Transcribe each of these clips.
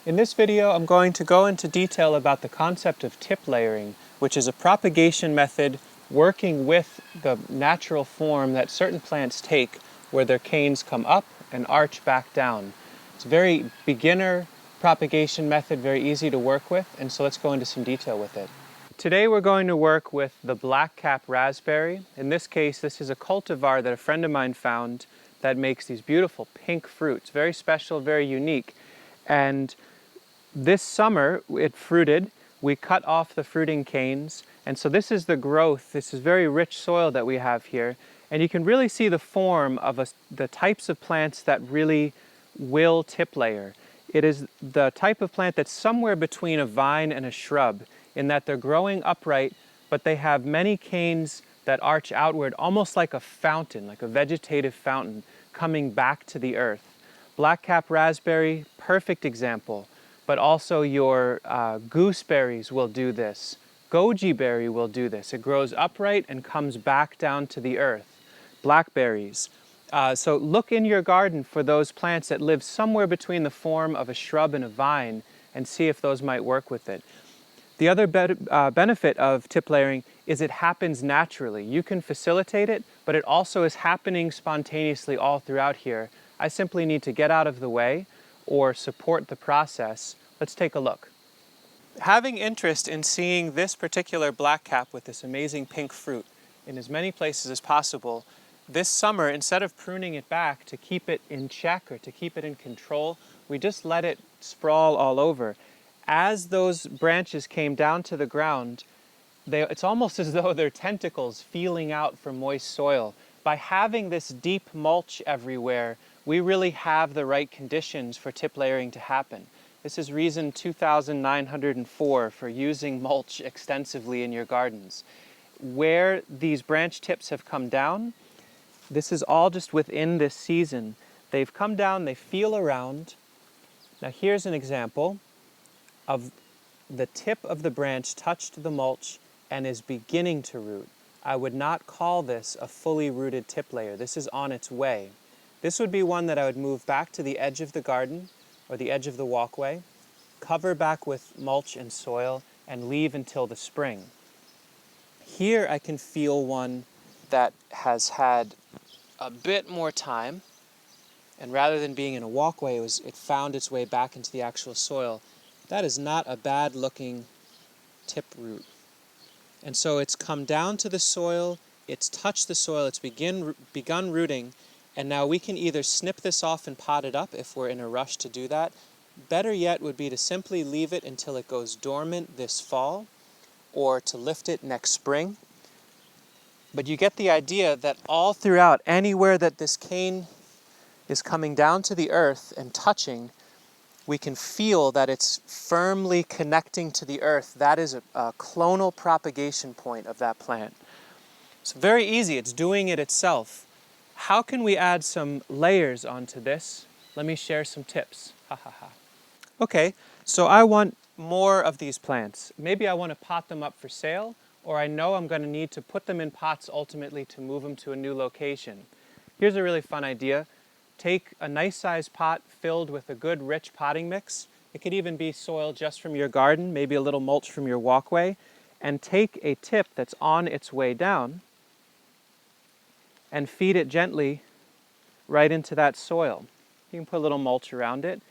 In this video, I'm going to go into detail about the concept of tip layering, which is a propagation method working with the natural form that certain plants take where their canes come up and arch back down. It's a very beginner propagation method, very easy to work with, and so let's go into some detail with it. Today we're going to work with the blackcap raspberry. In this case, this is a cultivar that a friend of mine found that makes these beautiful pink fruits. Very special, very unique. And this summer it fruited. We cut off the fruiting canes, and so this is the growth. This is very rich soil that we have here, and you can really see the form of the types of plants that really will tip layer. It is the type of plant that's somewhere between a vine and a shrub, in that they're growing upright, but they have many canes that arch outward, almost like a fountain, like a vegetative fountain coming back to the earth. Blackcap raspberry, perfect example, but also your gooseberries will do this. Goji berry will do this. It grows upright and comes back down to the earth. Blackberries. So look in your garden for those plants that live somewhere between the form of a shrub and a vine and see if those might work with it. The other benefit of tip layering is it happens naturally. You can facilitate it, but it also is happening spontaneously all throughout here. I simply need to get out of the way or support the process. Let's take a look. Having interest in seeing this particular blackcap with this amazing pink fruit in as many places as possible, this summer, instead of pruning it back to keep it in check or to keep it in control, we just let it sprawl all over. As those branches came down to the ground, it's almost as though they're tentacles feeling out for moist soil. By having this deep mulch everywhere, we really have the right conditions for tip layering to happen. This is reason 2904 for using mulch extensively in your gardens. Where these branch tips have come down, this is all just within this season. They've come down, they feel around. Now here's an example of the tip of the branch touched the mulch and is beginning to root. I would not call this a fully rooted tip layer. This is on its way. This would be one that I would move back to the edge of the garden or the edge of the walkway, cover back with mulch and soil, and leave until the spring. Here I can feel one that has had a bit more time, and rather than being in a walkway, it found its way back into the actual soil. That is not a bad looking tip root. And so it's come down to the soil, it's touched the soil, it's begun rooting, and now we can either snip this off and pot it up if we're in a rush to do that. Better yet would be to simply leave it until it goes dormant this fall, or to lift it next spring. But you get the idea that all throughout, anywhere that this cane is coming down to the earth and touching, we can feel that it's firmly connecting to the earth. That is a clonal propagation point of that plant. It's very easy, it's doing it itself. How can we add some layers onto this? Let me share some tips. Okay, so I want more of these plants. Maybe I want to pot them up for sale, or I know I'm going to need to put them in pots ultimately to move them to a new location. Here's a really fun idea. Take a nice sized pot filled with a good rich potting mix. It could even be soil just from your garden, maybe a little mulch from your walkway, and take a tip that's on its way down and feed it gently right into that soil. You can put a little mulch around it.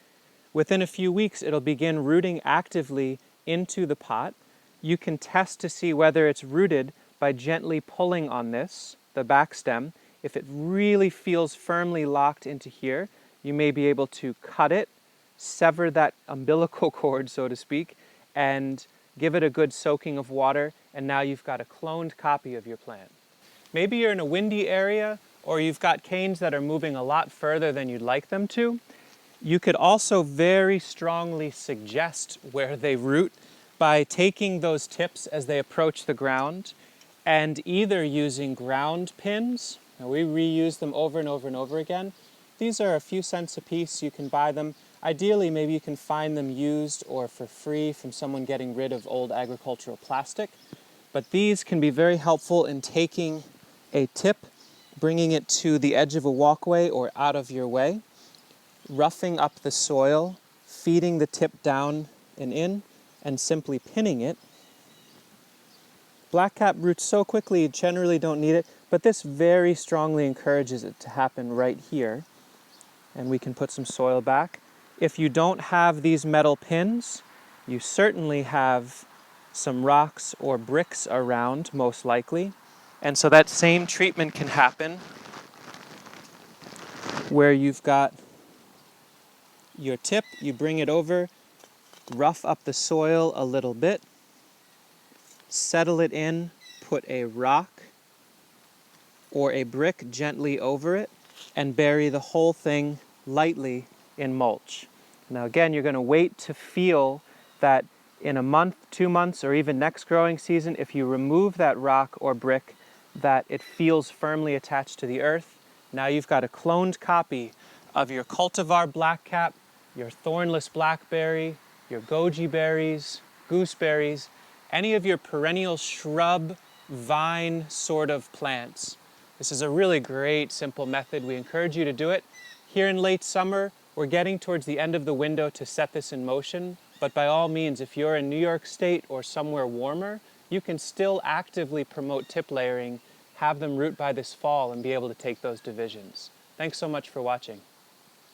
Within a few weeks, it'll begin rooting actively into the pot. You can test to see whether it's rooted by gently pulling on this, the back stem. If it really feels firmly locked into here, you may be able to cut it, sever that umbilical cord, so to speak, and give it a good soaking of water, and now you've got a cloned copy of your plant. Maybe you're in a windy area, or you've got canes that are moving a lot further than you'd like them to. You could also very strongly suggest where they root by taking those tips as they approach the ground and either using ground pins. Now we reuse them over and over and over again. These are a few cents a piece. You can buy them. Ideally, maybe you can find them used or for free from someone getting rid of old agricultural plastic. But these can be very helpful in taking a tip, bringing it to the edge of a walkway or out of your way, roughing up the soil, feeding the tip down and in and simply pinning it. Blackcap roots so quickly you generally don't need it, but this very strongly encourages it to happen right here. And we can put some soil back. If you don't have these metal pins, you certainly have some rocks or bricks around, most likely. And so that same treatment can happen where you've got your tip, you bring it over, rough up the soil a little bit, settle it in, put a rock or a brick gently over it, and bury the whole thing lightly in mulch. Now again, you're going to wait to feel that in a month, 2 months, or even next growing season, if you remove that rock or brick, that it feels firmly attached to the earth. Now you've got a cloned copy of your cultivar blackcap, your thornless blackberry, your goji berries, gooseberries, any of your perennial shrub, vine sort of plants. This is a really great, simple method. We encourage you to do it. Here in late summer, we're getting towards the end of the window to set this in motion, but by all means, if you're in New York State or somewhere warmer, you can still actively promote tip layering, have them root by this fall, and be able to take those divisions. Thanks so much for watching.